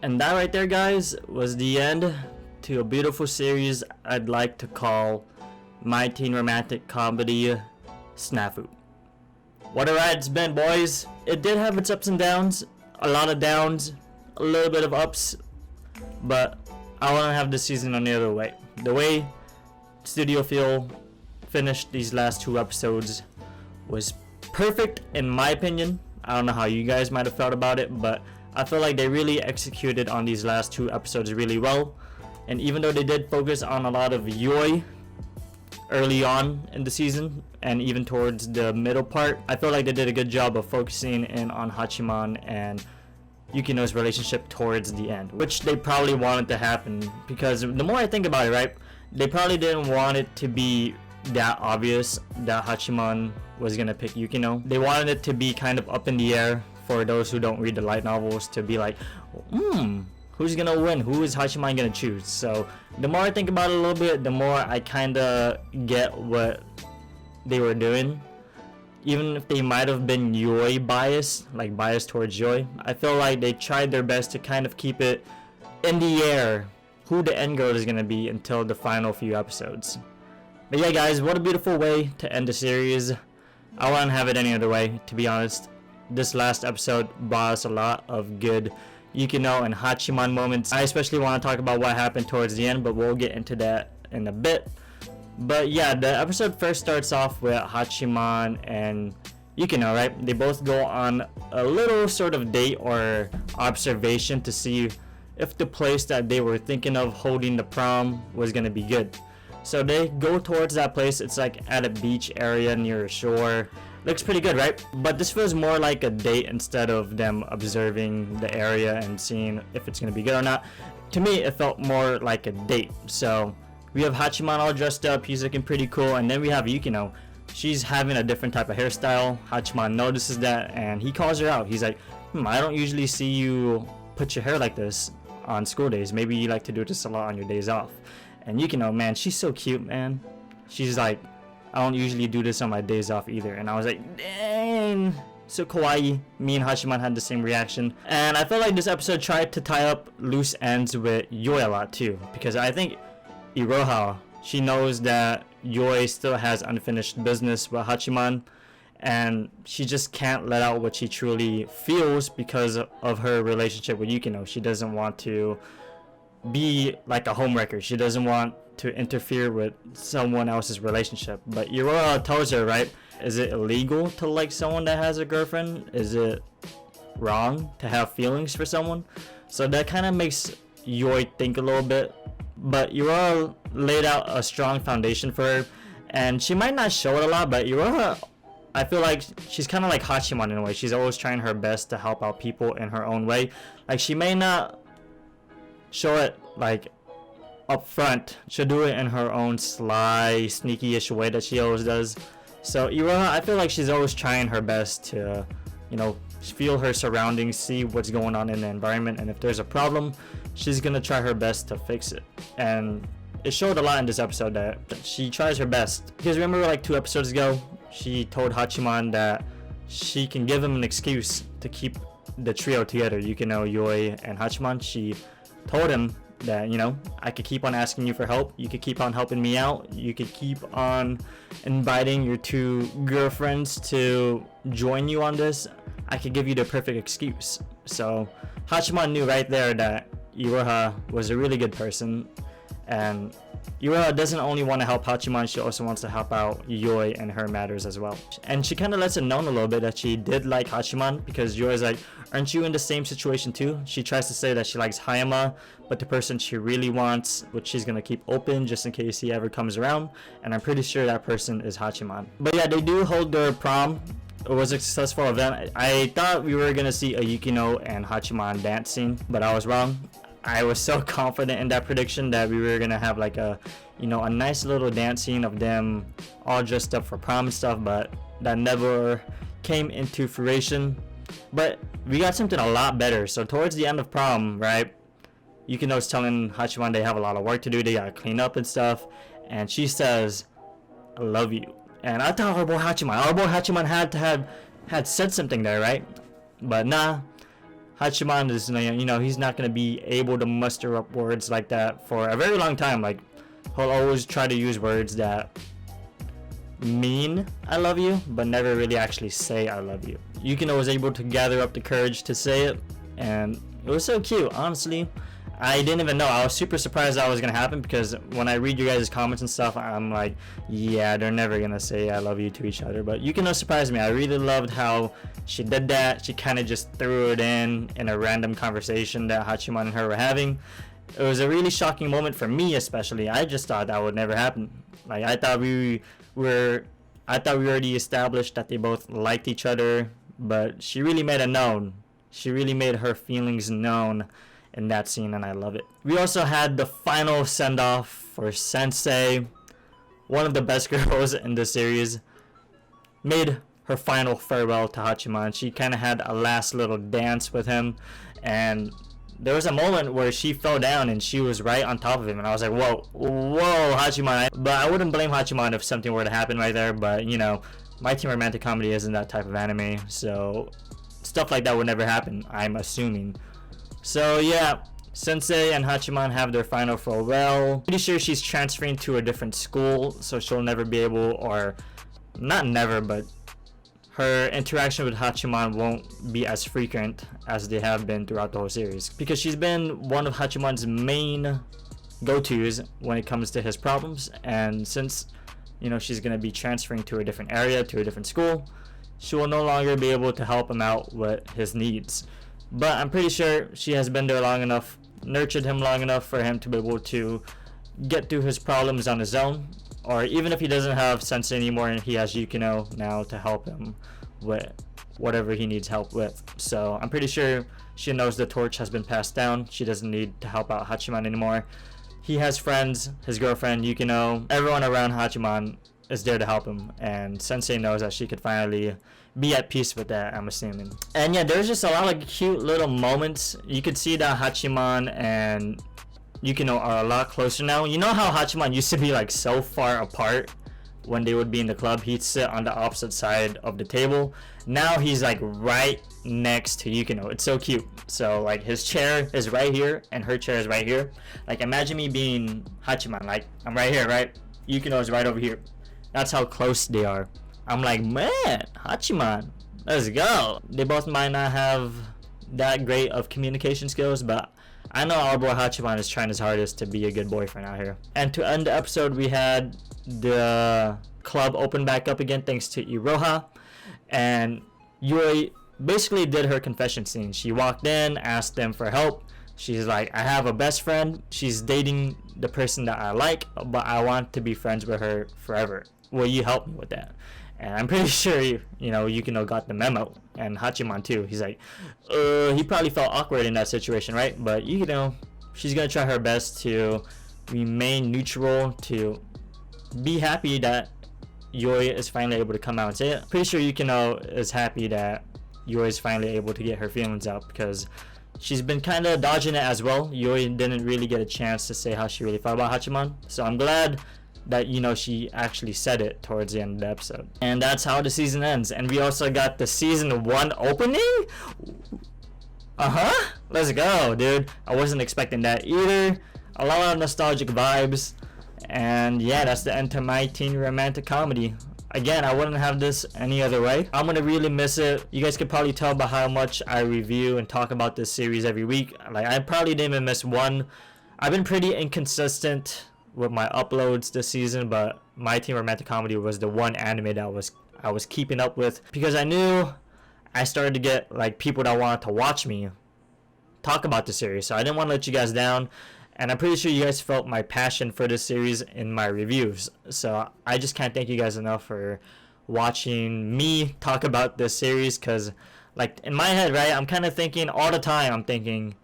And that right there, guys, was the end to a beautiful series I'd like to call My Teen Romantic Comedy SNAFU. What a ride it's been, boys. It did have its ups and downs, a lot of downs, a little bit of ups, but I want to have this season on the other way. The way Studio Phil finished these last 2 episodes was perfect in my opinion. I don't know how you guys might have felt about it, but I feel like they really executed on these last 2 episodes really well. And even though they did focus on a lot of Yui early on in the season and even towards the middle part, I feel like they did a good job of focusing in on Hachiman and Yukino's relationship towards the end, which they probably wanted to happen, because the more I think about it, right, they probably didn't want it to be that obvious that Hachiman was gonna pick Yukino. They wanted it to be kind of up in the air for those who don't read the light novels, to be like, who's gonna win? Who is Hachiman gonna choose? So the more I think about it a little bit, the more I kinda get what they were doing. Even if they might have been Yui biased, like biased towards Yui, I feel like they tried their best to kind of keep it in the air who the end girl is gonna be until the final few episodes. But yeah, guys, what a beautiful way to end the series. I wouldn't have it any other way, to be honest. This last episode brought us a lot of good Yukino and Hachiman moments. I especially want to talk about what happened towards the end, but we'll get into that in a bit. But yeah, the episode first starts off with Hachiman and Yukino, right? They both go on a little sort of date or observation to see if the place that they were thinking of holding the prom was gonna be good. So they go towards that place. It's like at a beach area near a shore. Looks pretty good, right? But this feels more like a date instead of them observing the area and seeing if it's gonna be good or not. To me, it felt more like a date. So we have Hachiman all dressed up. He's looking pretty cool. And then we have Yukino. She's having a different type of hairstyle. Hachiman notices that and he calls her out. He's like, I don't usually see you put your hair like this on school days. Maybe you like to do this a lot on your days off. And Yukino, man, she's so cute, man. She's like, I don't usually do this on my days off either. And I was like, dang, so kawaii. Me and Hachiman had the same reaction. And I felt like this episode tried to tie up loose ends with Yui a lot too, because I think Iroha, she knows that Yui still has unfinished business with Hachiman, and she just can't let out what she truly feels because of her relationship with Yukino. She doesn't want to be like a homewrecker. She doesn't want to interfere with someone else's relationship. But Iroha tells her, right, is it illegal to like someone that has a girlfriend? Is it wrong to have feelings for someone? So that kind of makes Yui think a little bit. But Iroha laid out a strong foundation for her, and she might not show it a lot, but Iroha, I feel like she's kind of like Hachiman in a way. She's always trying her best to help out people in her own way. Like, she may not show it like up front. She'll do it in her own sly, sneaky-ish way that she always does. So Iroha, I feel like she's always trying her best to, you know, feel her surroundings, see what's going on in the environment, and if there's a problem, she's gonna try her best to fix it. And it showed a lot in this episode that she tries her best. Because remember, like 2 episodes ago, she told Hachiman that she can give him an excuse to keep the trio together, Yukino, Yui, and Hachiman. She told him that, you know, I could keep on asking you for help, you could keep on helping me out, you could keep on inviting your 2 girlfriends to join you on this, I could give you the perfect excuse. So Hachiman knew right there that Iroha was a really good person, and Iroha doesn't only want to help Hachiman, she also wants to help out Yui and her matters as well. And she kind of lets it known a little bit that she did like Hachiman, because Yui's like, aren't you in the same situation too? She tries to say that she likes Hayama, but the person she really wants, which she's gonna keep open just in case he ever comes around, and I'm pretty sure that person is Hachiman. But yeah, they do hold their prom. It was a successful event. I thought we were gonna see a Yukino and Hachiman dance scene, but I was wrong. I was so confident in that prediction that we were gonna have like a, you know, a nice little dance scene of them all dressed up for prom and stuff, but that never came into fruition. But we got something a lot better. So towards the end of prom, right, Yukino's telling Hachiman they have a lot of work to do, they gotta clean up and stuff, and she says, I love you. And I thought our boy Hachiman had said something there, right? But nah, Hachiman is, he's not gonna be able to muster up words like that for a very long time. Like, he'll always try to use words that mean I love you, but never really actually say I love you. Yukino was able to gather up the courage to say it, and it was so cute. Honestly, I didn't even know. I was super surprised that was gonna happen, because when I read you guys' comments and stuff, I'm like, yeah, they're never gonna say I love you to each other. But Yukino surprised me. I really loved how she did that. She kind of just threw it in a random conversation that Hachiman and her were having. It was a really shocking moment for me, especially. I just thought that would never happen. Like, I thought we already established that they both liked each other, but she really made it known. She really made her feelings known in that scene, and I love it. We also had the final send-off for Sensei. One of the best girls in the series made her final farewell to Hachiman. She kind of had a last little dance with him, and there was a moment where she fell down and she was right on top of him, and I was like, whoa, Hachiman. But I wouldn't blame Hachiman if something were to happen right there, but My Teen Romantic Comedy isn't that type of anime, so stuff like that would never happen, I'm assuming. So yeah, Sensei and Hachiman have their final farewell. Pretty sure she's transferring to a different school, so she'll never be able, or not never, but her interaction with Hachiman won't be as frequent as they have been throughout the whole series, because she's been one of Hachiman's main go-tos when it comes to his problems. And since she's going to be transferring to a different area, to a different school, she will no longer be able to help him out with his needs. But I'm pretty sure she has been there long enough, nurtured him long enough for him to be able to get through his problems on his own. Or even if he doesn't have Sensei anymore and he has Yukino now to help him with whatever he needs help with. So I'm pretty sure she knows the torch has been passed down. She doesn't need to help out Hachiman anymore. He has friends, his girlfriend, Yukino. Everyone around Hachiman is there to help him, and Sensei knows that she could finally be at peace with that, I'm assuming. And yeah, there's just a lot of cute little moments. You could see that Hachiman and Yukino are a lot closer now. You know how Hachiman used to be like so far apart when they would be in the club? He'd sit on the opposite side of the table. Now he's like right next to Yukino. It's so cute. So like his chair is right here and her chair is right here. Like imagine me being Hachiman. Like I'm right here, right? Yukino is right over here. That's how close they are. I'm like, man, Hachiman, let's go. They both might not have that great of communication skills, but I know our boy Hachiman is trying his hardest to be a good boyfriend out here. And to end the episode, we had the club open back up again thanks to Iroha. And Yui basically did her confession scene. She walked in, asked them for help. She's like, I have a best friend. She's dating the person that I like, but I want to be friends with her forever. Will you help me with that? And I'm pretty sure, Yukino got the memo. And Hachiman too. He's like, he probably felt awkward in that situation, right? But, she's going to try her best to remain neutral, to be happy that Yui is finally able to come out and say it. Pretty sure Yukino is happy that Yui is finally able to get her feelings out, because she's been kind of dodging it as well. Yui didn't really get a chance to say how she really felt about Hachiman. So I'm glad that she actually said it towards the end of the episode. And that's how the season ends. And we also got the season 1 opening. Let's go, dude. I wasn't expecting that either. A lot of nostalgic vibes. And yeah, that's the end to My Teen Romantic Comedy. Again, I wouldn't have this any other way. I'm gonna really miss it. You guys could probably tell by how much I review and talk about this series every week. Like, I probably didn't even miss one. I've been pretty inconsistent with my uploads this season, but My Teen Romantic Comedy was the one anime that I was keeping up with, because I knew I started to get like people that wanted to watch me talk about the series, so I didn't want to let you guys down. And I'm pretty sure you guys felt my passion for this series in my reviews, so I just can't thank you guys enough for watching me talk about this series. Because like in my head, right, I'm kind of thinking all the time, I'm thinking,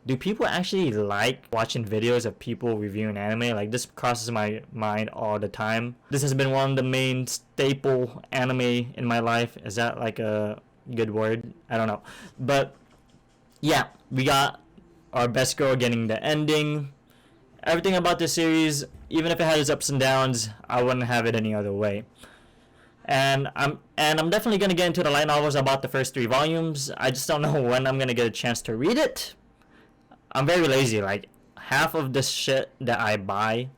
do people actually like watching videos of people reviewing anime? Like, this crosses my mind all the time. This has been one of the main staple anime in my life. Is that like a good word? I don't know. But yeah, we got our best girl getting the ending. Everything about this series, even if it had its ups and downs, I wouldn't have it any other way. And I'm definitely gonna get into the light novels about the first 3 volumes. I just don't know when I'm gonna get a chance to read it. I'm very lazy. Like, half of the shit that I buy,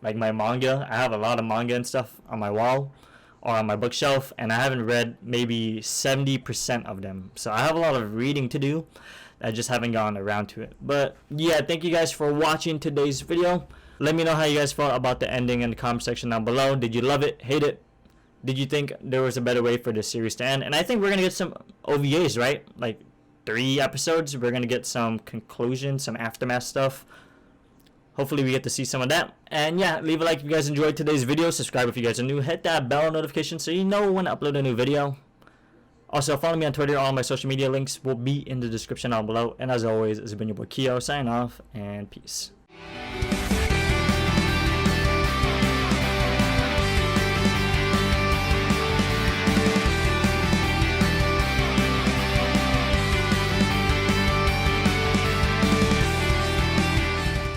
like my manga, I have a lot of manga and stuff on my wall or on my bookshelf, and I haven't read maybe 70% of them. So I have a lot of reading to do. I just haven't gotten around to it. But yeah, thank you guys for watching today's video. Let me know how you guys felt about the ending in the comment section down below. Did you love it? Hate it? Did you think there was a better way for this series to end? And I think we're gonna get some OVAs, right? Like 3 episodes. We're gonna get some conclusion, some aftermath stuff. Hopefully we get to see some of that. And yeah, leave a like if you guys enjoyed today's video. Subscribe if you guys are new. Hit that bell notification so you know when I upload a new video. Also, follow me on Twitter. All my social media links will be in the description down below. And as always, it's been your boy Kyo, signing off, and peace.